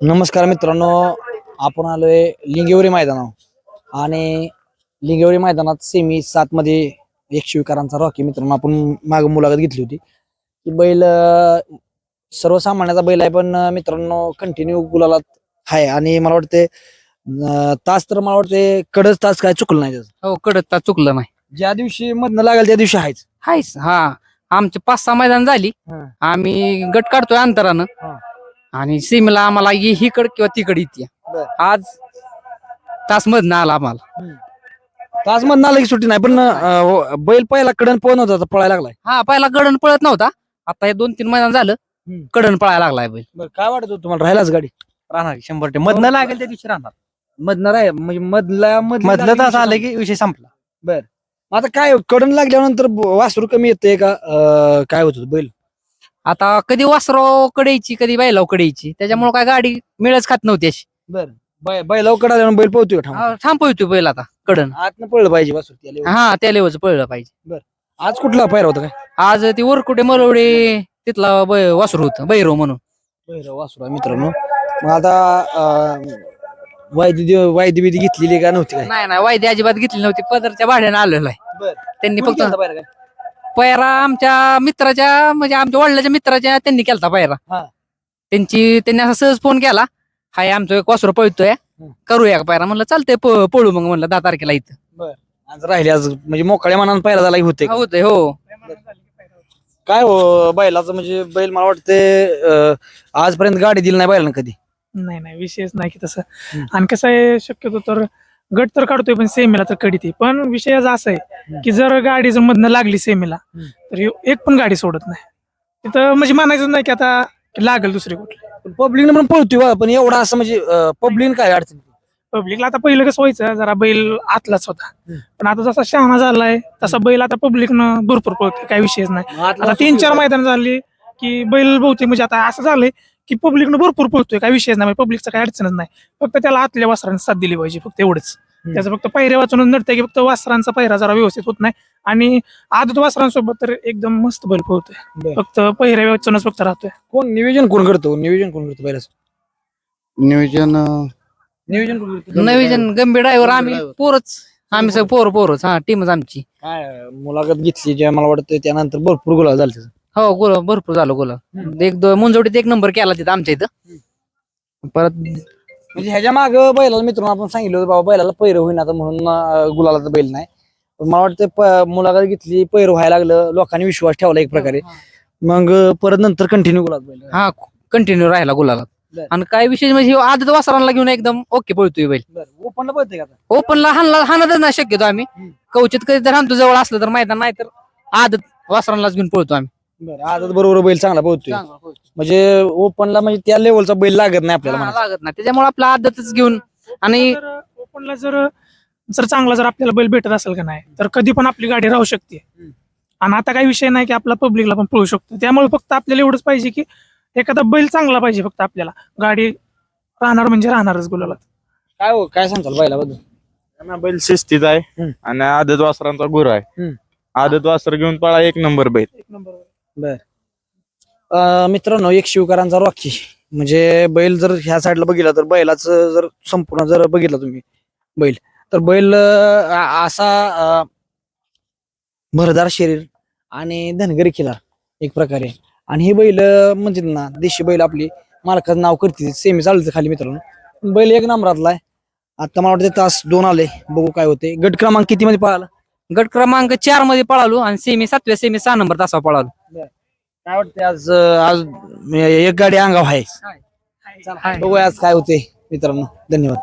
नमस्कार मित्रांनो, आपण आलोय लिंगेवरी मैदानावर आणि लिंगेवरी मैदानात सेमी 7 मध्ये एक शिवकरांचा रॉकी मित्रांनो आपण माग मुलाखत घेतली होती की बैल सर्वसामान्याचा बैल आहे, पण मित्रांनो कंटिन्यू गुलालात आहे आणि मला वाटते तास तर मला वाटते कडच तास काय चुकलं नाही त्याचं. हो कडत चुकलं नाही. ज्या दिवशी मधनं लागेल त्या दिवशी आहेच. हायच हा आमचे 5-6 मैदान झाली. आम्ही गट काढतोय अंतरानं आणि सीमेला आम्हाला हीकड किंवा तिकड येते. आज तास मधनं आला आम्हाला. तास मधनं आलं की सुट्टी नाही, पण बैल पहिला कडन पळत होता, पळायला लागलाय. हा पहिला कडन पळत नव्हता, आता हे 2-3 मैदान झालं कडन पळायला लागलाय बैल. काय वाटत होतं तुम्हाला, राहिलाच गाडी? राहणार 100% मधनं लागेल त्या दिवशी राहणार. मधनं राहील म्हणजे मधलं तास आलं की विषय संपला. आता काय कडन लागल्यानंतर वासरू कमी येते का, काय होत बैल? आता कधी वासराव कडेची कधी बैलाव कडेची, त्याच्यामुळे काय गाडी मिळच खात नव्हती अशी. बैलाव कडा बैल पळतोय थांबवतोय बैल आता कडन. आतनं पळलं पाहिजे वासरू त्याला. हा त्या लेवलचं पळलं पाहिजे. आज कुठला पायरा होता काय? आज ती वरकुटे मलवडे तिथला वासरू होतं बैरव म्हणून. वासरू आहे मित्रांनो. मग आता वायदी बिदी घेतलेली का नव्हती काय? नाही वायदे अजिबात घेतली नव्हती, पदरच्या भाड्याने आलेलो आहे. त्यांनी फक्त पैरा आमच्या मित्राच्या म्हणजे आमच्या वडिलाच्या मित्राच्या त्यांनी केलता पैरा. त्यांनी असा सहज फोन केला, हाय आमचं एक वासरू पळतोय, करूया का पैरा? म्हणलं चालतंय, पळू मग म्हणलं 10 तारखेला इथं. आज राहिले, आज म्हणजे मोकळ्या मनानं पायरा झाला होते. होतंय हो. काय हो बैलाचं म्हणजे बैल मला वाटते आजपर्यंत गाडी दिली नाही बैलानं कधी. नाही विषयच नाही की तसं. आणि कसं आहे, शक्यतो तर गट तर काढतोय पण सेमीला तर कडी. पण विषय असा आहे की जर गाडी जर मधनं लागली सेमीला तर एक पण गाडी सोडत नाही तिथं. म्हणजे मानायचं नाही की आता लागेल दुसरी कुठली. पब्लिक पण पळतोय, पण एवढा असं म्हणजे पब्लिक काय अडचण? पब्लिकला आता पहिलं कसं व्हायचं, जरा बैल आतलाच होता, पण आता जसा शहाणा झालाय तसा बैल आता पब्लिकनं भरपूर पळतोय, काही विषयच नाही. आता 3-4 मैदान झाली की बैल बहुतेक म्हणजे आता असं झालंय की पब्लिकनं भरपूर पळतोय, काही विषयच नाही. पब्लिकचा काही अडचणच नाही, फक्त त्याला आतल्या वासरांनी साथ दिली पाहिजे, फक्त एवढंच. त्याचं फक्त पायऱ्या वाचूनच नडतंय की फक्त वासरांचा पायरा जरा व्यवस्थित होत नाही. आणि आदत वासरांसोबत तर एकदम मस्त बैल पळतोय, फक्त पायऱ्या वाचूनच फक्त राहतोय. कोण नियोजन कोण करतो बैलाचं? नवीन गंभीर ड्रायव्हर आम्ही पोरच, आम्ही सगळं पोरच. हा टीमच आमची. काय मुलाखत घेतली जे मला वाटतं त्यानंतर भरपूर गुलाल झाला त्याचा. हो गोल भरपूर झालं. गोल मुंजवडीत 1 नंबर केला तिथं आमच्या इथं. परत म्हणजे ह्याच्या माग बैलाला मित्रांनो आपण सांगितलं होतं बाबा बैलाला पैर होईना आता म्हणून गुलालाचा बैल नाही. पण मला वाटतं मुलाखत घेतली, पैर व्हायला लागलं, लोकांनी विश्वास ठेवला एक प्रकारे, मग परत नंतर कंटिन्यू गुलाल बैल. हा कंटिन्यू राहिला गुलाला. आणि काय विशेष म्हणजे आदत वासरांना घेऊन एकदम ओके पळतोय बैल. ओपनला पळतोय का? ओपनला हाणतच नाही शक्यतो आम्ही. कवचित कधी तर हाणतो जवळ असलं तर मैदान, नाही तर आदत वासरांनाच घेऊन पळतो आम्ही. आदत बरोबर बैल चांगला पळतोय, म्हणजे ओपनला म्हणजे त्या लेवलचा बैल लागत नाही आपल्याला. लागत नाही, त्याच्यामुळे आपला आदतच घेऊन. आणि ओपनला जर चांगला जर आपल्याला बैल भेटत असेल का नाही तर कधी पण आपली गाडी राहू शकते. आणि आता काही विषय नाही की आपला पब्लिकला पण पळू शकतो, त्यामुळे फक्त आपल्याला एवढंच पाहिजे की एखादा बैल चांगला पाहिजे, फक्त आपल्याला गाडी राहणार म्हणजे राहणारच गुलाला. काय सांगताल बैलाबद्दल? बैल शिस्तीत आहे आणि आदत वासरांचा गुरु आहे. आदत वासर घेऊन पळा 1 नंबर बैल. मित्रांनो, एक शिवकरांचा रॉकी म्हणजे बैल जर ह्या साईडला बघितला तर बैलाचं जर संपूर्ण जर बघितला तुम्ही बैल, तर बैल असा भरदार शरीर आणि धनगरी खिलार एक प्रकारे. आणि हे बैल म्हणजे ना देशी बैल आपली मालकाचं नाव करते, सेमी चालतं खाली मित्रांनो. बैल 1 नंबरातला आहे. आता मला वाटतं तास 2 आले, बघू काय होते. गट क्रमांक किती मध्ये पळाला? गट क्रमांक 4 मध्ये पळालो आणि सेमी 7व्या सेमी 6 नंबर तासावर पळालो. काय वाटतं आज एक गाडी अंगाव आहे. बघूया आज काय होते मित्रांनो. धन्यवाद.